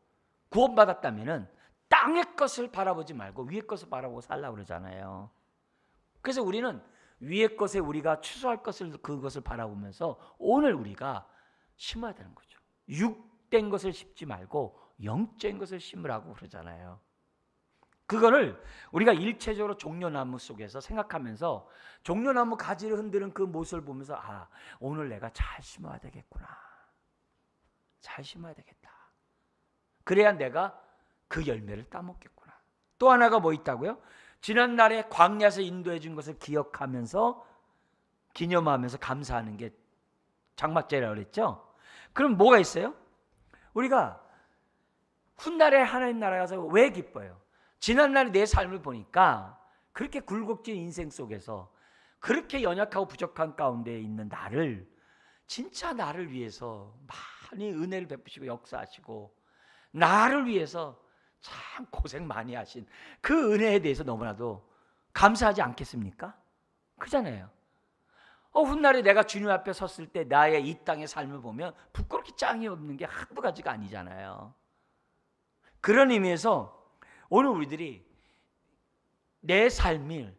구원받았다면은 땅의 것을 바라보지 말고 위의 것을 바라보고 살라고 그러잖아요. 그래서 우리는 위의 것에 우리가 추수할 것을 그것을 바라보면서 오늘 우리가 심어야 되는 거죠. 육된 것을 심지 말고 영적인 것을 심으라고 그러잖아요. 그거를 우리가 일체적으로 종려나무 속에서 생각하면서 종려나무 가지를 흔드는 그 모습을 보면서 오늘 내가 잘 심어야 되겠구나. 잘 심어야 되겠다. 그래야 내가 그 열매를 따먹겠구나. 또 하나가 뭐 있다고요? 지난날에 광야에서 인도해 준 것을 기억하면서 기념하면서 감사하는 게 장막제라고 그랬죠. 그럼 뭐가 있어요? 우리가 훗날에 하나님 나라 가서 왜 기뻐요? 지난날의 내 삶을 보니까 그렇게 굴곡진 인생 속에서 그렇게 연약하고 부족한 가운데 있는 나를 진짜 나를 위해서 많이 은혜를 베푸시고 역사하시고 나를 위해서 참 고생 많이 하신 그 은혜에 대해서 너무나도 감사하지 않겠습니까? 그잖아요. 훗날에 내가 주님 앞에 섰을 때 나의 이 땅의 삶을 보면 부끄럽게 짱이 없는 게 한두 가지가 아니잖아요. 그런 의미에서 오늘 우리들이 내 삶을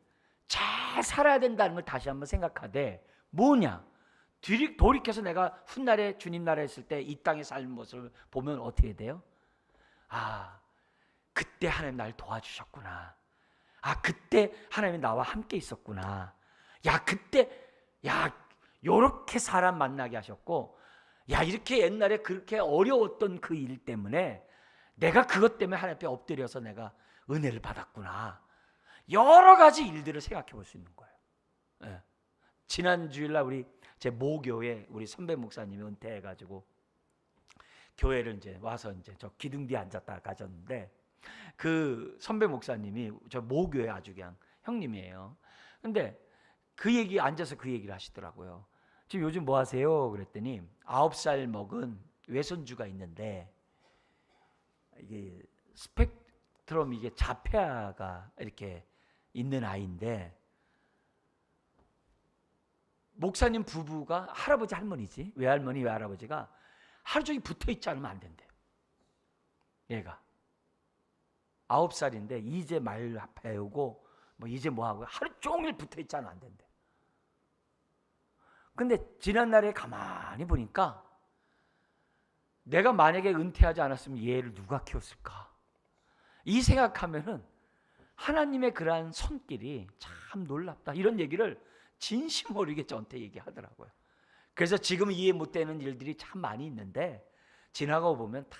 잘 살아야 된다는 걸 다시 한번 생각하되 뭐냐? 돌이켜서 내가 훗날에 주님 나라에 있을 때 이 땅의 삶 모습을 보면 어떻게 돼요? 그때 하나님 날 도와주셨구나. 그때 하나님이 나와 함께 있었구나. 그때 요렇게 사람 만나게 하셨고 이렇게 옛날에 그렇게 어려웠던 그 일 때문에 내가 그것 때문에 하나님 앞에 엎드려서 내가 은혜를 받았구나. 여러 가지 일들을 생각해 볼 수 있는 거예요. 지난 주일날 제 모교회 우리 선배 목사님이 은퇴해가지고 교회를 이제 와서 이제 저 기둥 뒤에 앉았다 가셨는데 그 선배 목사님이 저 모교회 아주 그냥 형님이에요. 근데 그 얘기 앉아서 그 얘기를 하시더라고요. 지금 요즘 뭐 하세요? 그랬더니 9살 먹은 외손주가 있는데 이게 스펙트럼 이게 자폐아가 이렇게 있는 아이인데 목사님 부부가 할아버지 할머니지 외할머니 외할아버지가 하루 종일 붙어 있지 않으면 안 된대요. 얘가 9살인데 이제 말 배우고 뭐 이제 뭐 하고 하루 종일 붙어 있지 않으면 안 된대. 근데 지난날에 가만히 보니까 내가 만약에 은퇴하지 않았으면 얘를 누가 키웠을까? 이 생각하면은 하나님의 그러한 손길이 참 놀랍다. 이런 얘기를 진심 어리게 저한테 얘기하더라고요. 그래서 지금 이해 못 되는 일들이 참 많이 있는데 지나가고 보면 다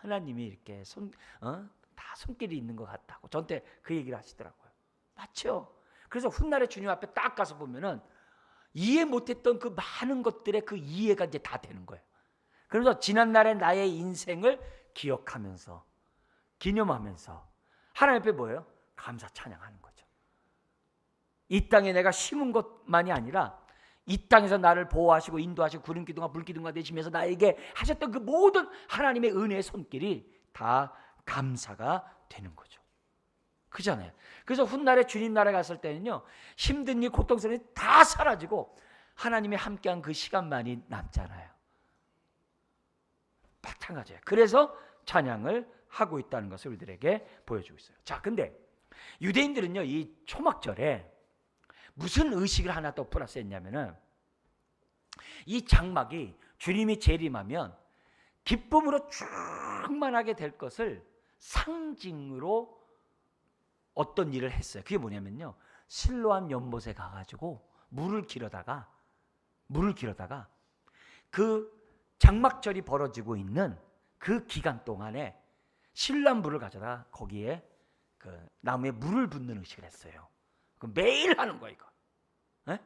하나님이 이렇게 다 손길이 있는 것 같다고 저한테 그 얘기를 하시더라고요. 맞죠? 그래서 훗날에 주님 앞에 딱 가서 보면은 이해 못했던 그 많은 것들의 그 이해가 이제 다 되는 거예요. 그래서 지난날의 나의 인생을 기억하면서 기념하면서 하나님 앞에 뭐예요? 감사 찬양하는 거죠. 이 땅에 내가 심은 것만이 아니라 이 땅에서 나를 보호하시고 인도하시고 구름기둥과 불기둥과 되시면서 나에게 하셨던 그 모든 하나님의 은혜의 손길이 다 감사가 되는 거죠. 그잖아요. 그래서 훗날에 주님 나라에 갔을 때는요 힘든 일 고통스러운 일 다 사라지고 하나님이 함께한 그 시간만이 남잖아요. 마찬가지예요. 그래서 찬양을 하고 있다는 것을 우리들에게 보여주고 있어요. 자, 근데 유대인들은요, 이 초막절에 무슨 의식을 하나 더 플러스 했냐면은, 이 장막이 주님이 재림하면 기쁨으로 충만하게 될 것을 상징으로 어떤 일을 했어요. 그게 뭐냐면요, 실로암 연못에 가가지고 물을 길어다가 그 장막절이 벌어지고 있는 그 기간 동안에 실로암 물을 가져다 거기에 그 나무에 물을 붓는 의식을 했어요. 그 매일 하는 거예요, 이거. 네?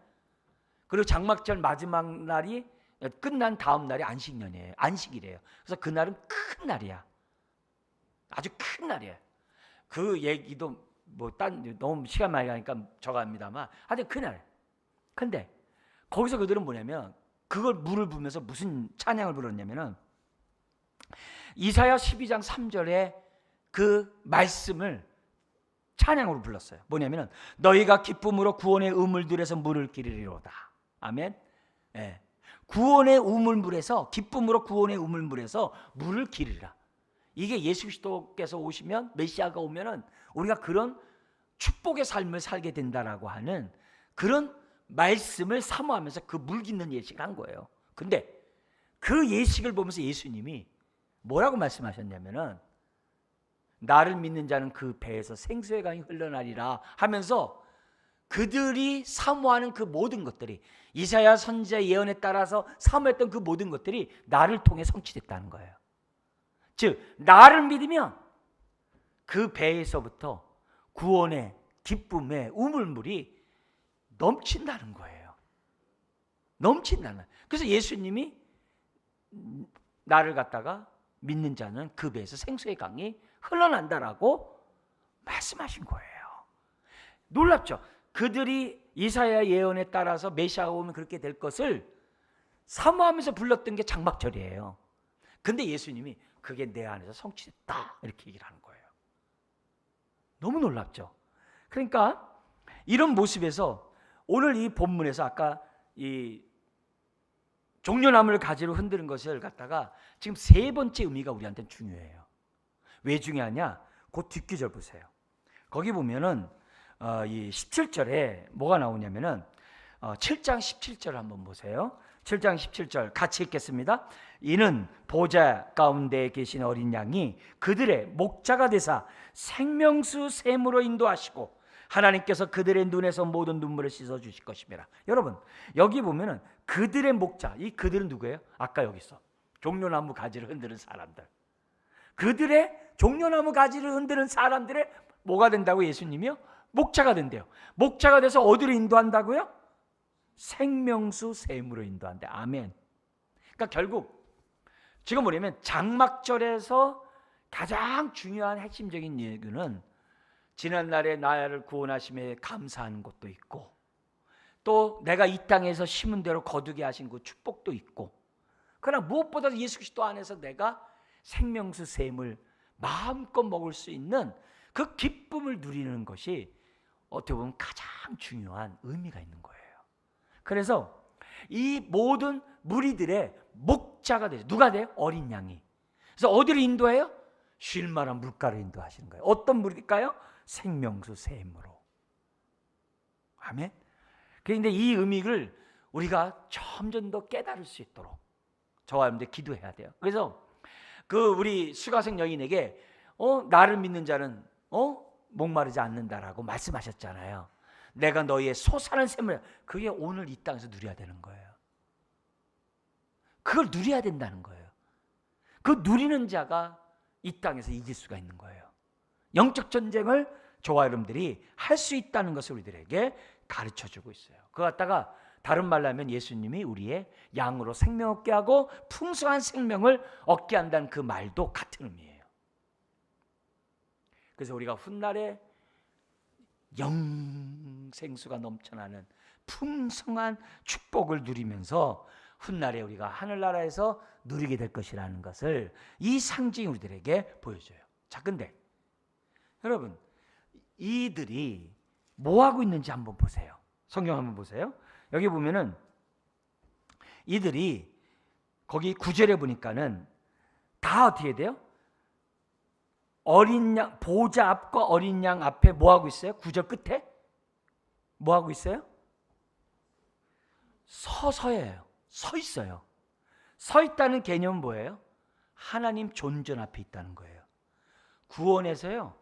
그리고 장막절 마지막 날이 끝난 다음 날이 안식년이에요. 안식이래요. 그래서 그날은 큰 날이야. 아주 큰 날이에요. 그 얘기도 뭐 너무 시간 많이 가니까 저갑니다만 하여튼 그날. 근데 거기서 그들은 뭐냐면 그걸 물을 부으면서 무슨 찬양을 불렀냐면은 이사야 12장 3절에 그 말씀을 찬양으로 불렀어요. 뭐냐면은 너희가 기쁨으로 구원의 우물들에서 물을 기르리로다. 아멘. 예. 구원의 우물물에서, 기쁨으로 구원의 우물물에서 물을 기르라. 이게 예수 그리스도께서 오시면, 메시아가 오면은 우리가 그런 축복의 삶을 살게 된다라고 하는 그런 말씀을 사모하면서 그 물 깃는 예식을 한 거예요. 근데 그 예식을 보면서 예수님이 뭐라고 말씀하셨냐면은 나를 믿는 자는 그 배에서 생수의 강이 흘러나리라 하면서 그들이 사모하는 그 모든 것들이, 이사야 선지자의 예언에 따라서 사모했던 그 모든 것들이 나를 통해 성취됐다는 거예요. 즉 나를 믿으면 그 배에서부터 구원의 기쁨의 우물물이 넘친다는 거예요. 넘친다는. 그래서 예수님이 나를 갖다가 믿는 자는 그 배에서 생수의 강이 흘러난다라고 말씀하신 거예요. 놀랍죠? 그들이 이사야 예언에 따라서 메시아가 오면 그렇게 될 것을 사모하면서 불렀던 게 장막절이에요. 근데 예수님이 그게 내 안에서 성취됐다 이렇게 얘기를 하는 거예요. 너무 놀랍죠? 그러니까 이런 모습에서 오늘 이 본문에서 아까 이 종려나무를 가지로 흔드는 것을 갖다가 지금 세 번째 의미가 우리한테는 중요해요. 왜 중요하냐? 그 뒷구절 보세요. 거기 보면은 이 17절에 뭐가 나오냐면은 7장 17절 한번 보세요. 7장 17절 같이 읽겠습니다. 이는 보좌 가운데 계신 어린 양이 그들의 목자가 되사 생명수 샘으로 인도하시고 하나님께서 그들의 눈에서 모든 눈물을 씻어 주실 것입니다. 여러분 여기 보면은 그들의 목자, 이 그들은 누구예요? 아까 여기 있어. 종려나무 가지를 흔드는 사람들. 그들의 종려나무 가지를 흔드는 사람들의 뭐가 된다고 예수님이요? 목자가 된대요. 목자가 돼서 어디로 인도한다고요? 생명수 샘으로 인도한대. 아멘. 그러니까 결국 지금 뭐냐면 장막절에서 가장 중요한 핵심적인 얘기는 지난날에 나를 구원하심에 감사하는 것도 있고 또 내가 이 땅에서 심은 대로 거두게 하신 그 축복도 있고, 그러나 무엇보다도 예수 그리스도 안에서 내가 생명수 샘을 마음껏 먹을 수 있는 그 기쁨을 누리는 것이 어떻게 보면 가장 중요한 의미가 있는 거예요. 그래서 이 모든 무리들의 목자가 되죠. 누가 돼요? 어린 양이. 그래서 어디로 인도해요? 쉴 만한 물가로 인도하시는 거예요. 어떤 물일까요? 생명수 샘으로. 아멘. 그런데 이 의미를 우리가 점점 더 깨달을 수 있도록 저와 여러분들 기도해야 돼요. 그래서 그 우리 수가성 여인에게 나를 믿는 자는 목마르지 않는다라고 말씀하셨잖아요. 내가 너희의 솟아난 샘을, 그게 오늘 이 땅에서 누려야 되는 거예요. 그걸 누려야 된다는 거예요. 그 누리는 자가 이 땅에서 이길 수가 있는 거예요. 영적 전쟁을 저와 여러분들이 할 수 있다는 것을 우리들에게 가르쳐주고 있어요. 그거 갖다가 다른 말로 하면 예수님이 우리의 양으로 생명 얻게 하고 풍성한 생명을 얻게 한다는 그 말도 같은 의미예요. 그래서 우리가 훗날에 영생수가 넘쳐나는 풍성한 축복을 누리면서 훗날에 우리가 하늘나라에서 누리게 될 것이라는 것을 이 상징이 우리들에게 보여줘요. 자, 근데 여러분 이들이 뭐 하고 있는지 한번 보세요. 성경 한번 보세요. 여기 보면은 이들이 거기 9절에 보니까는 다 어떻게 돼요? 어린 양, 보좌 앞과 어린 양 앞에 뭐 하고 있어요? 9절 끝에 뭐 하고 있어요? 서서예요. 서 있어요. 서 있다는 개념은 뭐예요? 하나님 존전 앞에 있다는 거예요. 구원에서요,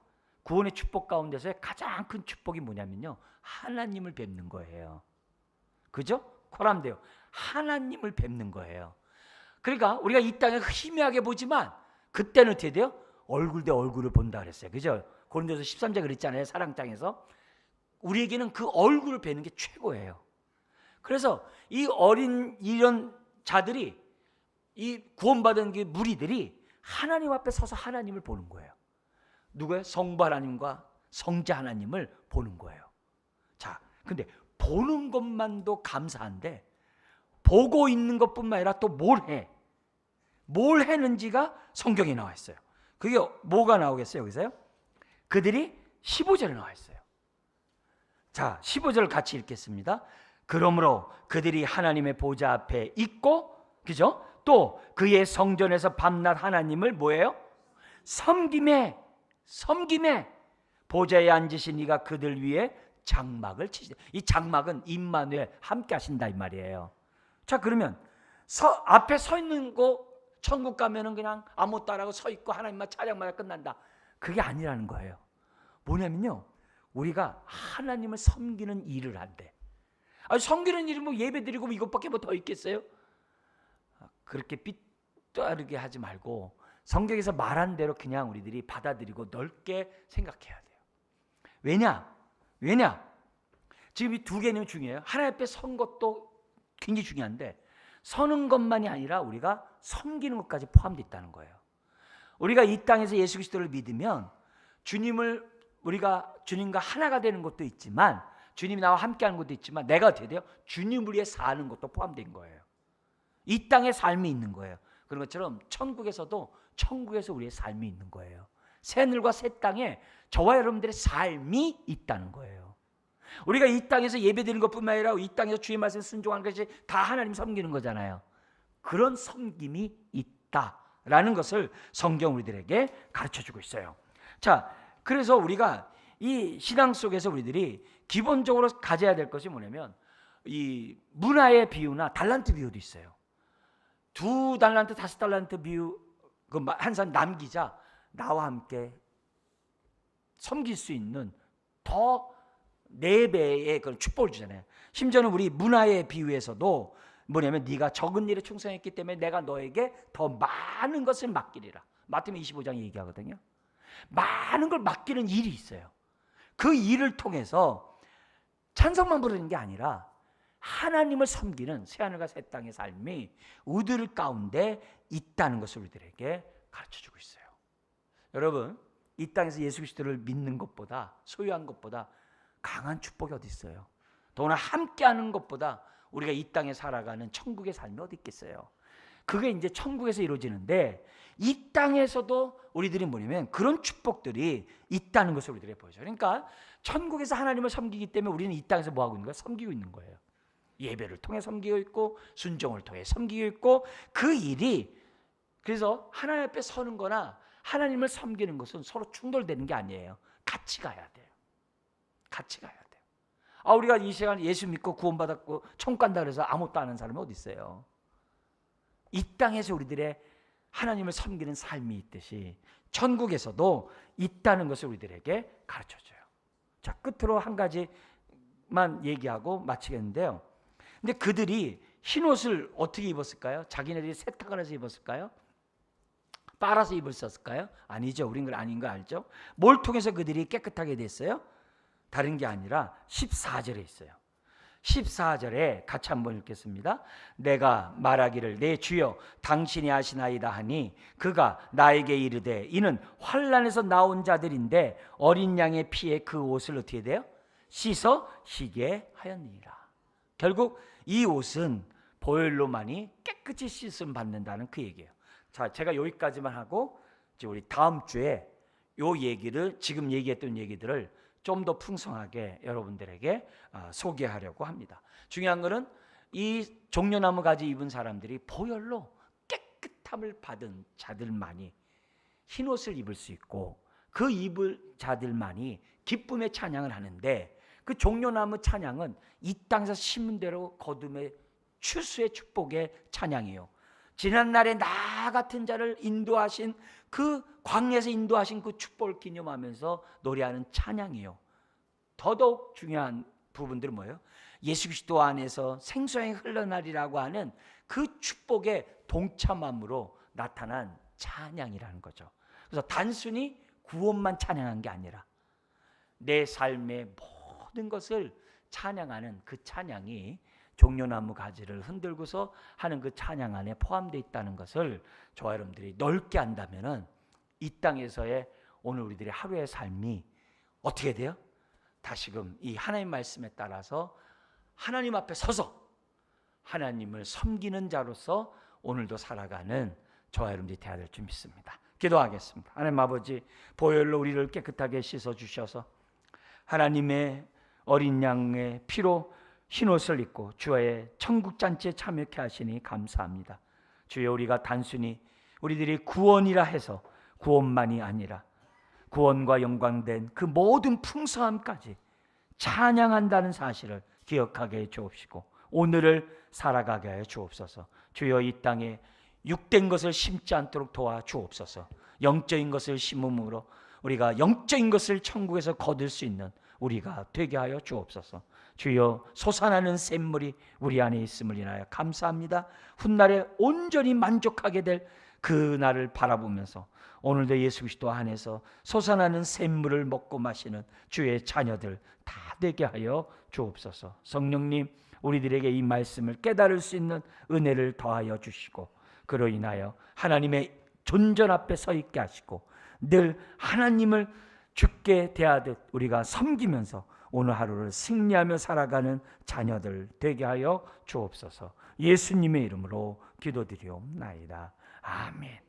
구원의 축복 가운데서의 가장 큰 축복이 뭐냐면요, 하나님을 뵙는 거예요. 그죠? 코람데요. 하나님을 뵙는 거예요. 그러니까 우리가 이 땅에 희미하게 보지만 그때는 어떻게 돼요? 얼굴 대 얼굴을 본다 그랬어요. 그죠? 고린도서 13장 그랬잖아요. 사랑장에서. 우리에게는 그 얼굴을 뵈는 게 최고예요. 그래서 이 어린 이런 자들이, 이 구원받은 그 무리들이 하나님 앞에 서서 하나님을 보는 거예요. 누구예요? 성부 하나님과 성자 하나님을 보는 거예요. 자, 근데 보는 것만도 감사한데 보고 있는 것뿐만 아니라 또 뭘 해? 뭘 했는지가 성경에 나와 있어요. 그게 뭐가 나오겠어요? 여기서요? 그들이 15절에 나와 있어요. 자, 15절을 같이 읽겠습니다. 그러므로 그들이 하나님의 보좌 앞에 있고, 그죠? 또 그의 성전에서 밤낮 하나님을 뭐예요? 섬김에 보좌에 앉으신 이가 그들 위에 장막을 치시되, 이 장막은 임마누엘 함께 하신다 이 말이에요. 자, 그러면 앞에 서 있는 거, 천국 가면은 그냥 아무것도 안 하고 서 있고 하나님만 찬양만 끝난다, 그게 아니라는 거예요. 뭐냐면요, 우리가 하나님을 섬기는 일을 한대. 섬기는 일은 뭐 예배 드리고 뭐 이것밖에 뭐 더 있겠어요? 그렇게 삐뚤게 하지 말고 성경에서 말한 대로 그냥 우리들이 받아들이고 넓게 생각해야 돼요. 왜냐? 지금 이 두 개념이 중요해요. 하나님 앞에 선 것도 굉장히 중요한데, 서는 것만이 아니라 우리가 섬기는 것까지 포함되어 있다는 거예요. 우리가 이 땅에서 예수 그리스도를 믿으면 우리가 주님과 하나가 되는 것도 있지만, 주님이 나와 함께하는 것도 있지만, 내가 어떻게 돼요? 주님을 위해 사는 것도 포함된 거예요. 이 땅에 삶이 있는 거예요. 그런 것처럼 천국에서도 천국에서 우리의 삶이 있는 거예요. 새하늘과 새 땅에 저와 여러분들의 삶이 있다는 거예요. 우리가 이 땅에서 예배드리는 것뿐만 아니라 이 땅에서 주의 말씀에 순종하는 것이 다 하나님 섬기는 거잖아요. 그런 섬김이 있다라는 것을 성경 우리들에게 가르쳐주고 있어요. 자, 그래서 우리가 이 신앙 속에서 우리들이 기본적으로 가져야 될 것이 뭐냐면, 이 문화의 비유나 달란트 비유도 있어요. 2달란트, 5달란트 비유, 한 사람 남기자 나와 함께 섬길 수 있는 더 4배의 그런 축복을 주잖아요. 심지어는 우리 문화의 비유에서도 뭐냐면, 네가 적은 일에 충성했기 때문에 내가 너에게 더 많은 것을 맡기리라. 마태복음 25장에 얘기하거든요. 많은 걸 맡기는 일이 있어요. 그 일을 통해서 찬송만 부르는 게 아니라 하나님을 섬기는 새하늘과 새 땅의 삶이 우리들 가운데 있다는 것을 우리들에게 가르쳐주고 있어요. 여러분, 이 땅에서 예수 그리스도를 믿는 것보다, 소유한 것보다 강한 축복이 어디 있어요? 더구나 함께하는 것보다 우리가 이 땅에 살아가는 천국의 삶이 어디 있겠어요? 그게 이제 천국에서 이루어지는데, 이 땅에서도 우리들이 뭐냐면 그런 축복들이 있다는 것을 우리들에게 보여줘요. 그러니까 천국에서 하나님을 섬기기 때문에 우리는 이 땅에서 뭐 하고 있는 거예요? 섬기고 있는 거예요. 예배를 통해 섬기고 있고, 순종을 통해 섬기고 있고, 그 일이, 그래서 하나님 앞에 서는 거나 하나님을 섬기는 것은 서로 충돌되는 게 아니에요. 같이 가야 돼요. 같이 가야 돼요. 우리가 이 시간 예수 믿고 구원받았고 천국 간다 그래서 아무것도 안 하는 사람이 어디 있어요? 이 땅에서 우리들의 하나님을 섬기는 삶이 있듯이 천국에서도 있다는 것을 우리들에게 가르쳐줘요. 자, 끝으로 한 가지만 얘기하고 마치겠는데요. 근데 그들이 흰 옷을 어떻게 입었을까요? 자기네들이 세탁을 해서 입었을까요? 빨아서 입었을까요? 아니죠. 우린 그걸 아닌 거 알죠? 뭘 통해서 그들이 깨끗하게 됐어요? 다른 게 아니라 14절에 있어요. 14절에 같이 한번 읽겠습니다. 내가 말하기를 내 주여 당신이 아시나이다 하니 그가 나에게 이르되 이는 환난에서 나온 자들인데 어린 양의 피에 그 옷을 어떻게 돼요? 씻어 희게 하였느니라. 결국 이 옷은 보혈로만이 깨끗이 씻음 받는다는 그 얘기예요. 자, 제가 여기까지만 하고 이제 우리 다음 주에 요 얘기를, 지금 얘기했던 얘기들을 좀 더 풍성하게 여러분들에게 소개하려고 합니다. 중요한 것은 이 종려나무 가지 입은 사람들이 보혈로 깨끗하게 깨끗함을 받은 자들만이 흰옷을 입을 수 있고 그 입을 자들만이 기쁨의 찬양을 하는데, 그 종려나무 찬양은 이 땅에서 심은 대로 거둠의 추수의 축복의 찬양이에요. 지난날에 나 같은 자를 인도하신, 그 광야에서 인도하신 그 축복을 기념하면서 노래하는 찬양이에요. 더더욱 중요한 부분들은 뭐예요? 예수 그리스도 안에서 생수의 흘러나리라고 하는 그 축복의 동참함으로 나타난 찬양이라는 거죠. 그래서 단순히 구원만 찬양한 게 아니라 내 삶의 모든 것을 찬양하는 그 찬양이 종려나무 가지를 흔들고서 하는 그 찬양 안에 포함되어 있다는 것을 저와 여러분들이 넓게 안다면은 이 땅에서의 오늘 우리들의 하루의 삶이 어떻게 돼요? 다시금 이 하나님 말씀에 따라서 하나님 앞에 서서 하나님을 섬기는 자로서 오늘도 살아가는 저와 여러분들이 되어야 될 줄 믿습니다. 기도하겠습니다. 하나님 아버지, 보혈로 우리를 깨끗하게 씻어 주셔서 하나님의 어린 양의 피로 흰옷을 입고 주의 천국잔치에 참여케 하시니 감사합니다. 주여, 우리가 단순히 우리들이 구원이라 해서 구원만이 아니라 구원과 연관된 그 모든 풍성함까지 찬양한다는 사실을 기억하게 해 주옵시고 오늘을 살아가게 하여 주옵소서. 주여, 이 땅에 육된 것을 심지 않도록 도와 주옵소서. 영적인 것을 심음으로 우리가 영적인 것을 천국에서 거둘 수 있는 우리가 되게 하여 주옵소서. 주여, 솟아나는 샘물이 우리 안에 있음을 인하여 감사합니다. 훗날에 온전히 만족하게 될 그 날을 바라보면서 오늘도 예수 그리스도 안에서 솟아나는 샘물을 먹고 마시는 주의 자녀들 다 되게 하여 주옵소서. 성령님, 우리들에게 이 말씀을 깨달을 수 있는 은혜를 더하여 주시고 그로 인하여 하나님의 존전 앞에 서 있게 하시고 늘 하나님을 주께 대하듯 우리가 섬기면서 오늘 하루를 승리하며 살아가는 자녀들 되게 하여 주옵소서. 예수님의 이름으로 기도드리옵나이다. 아멘.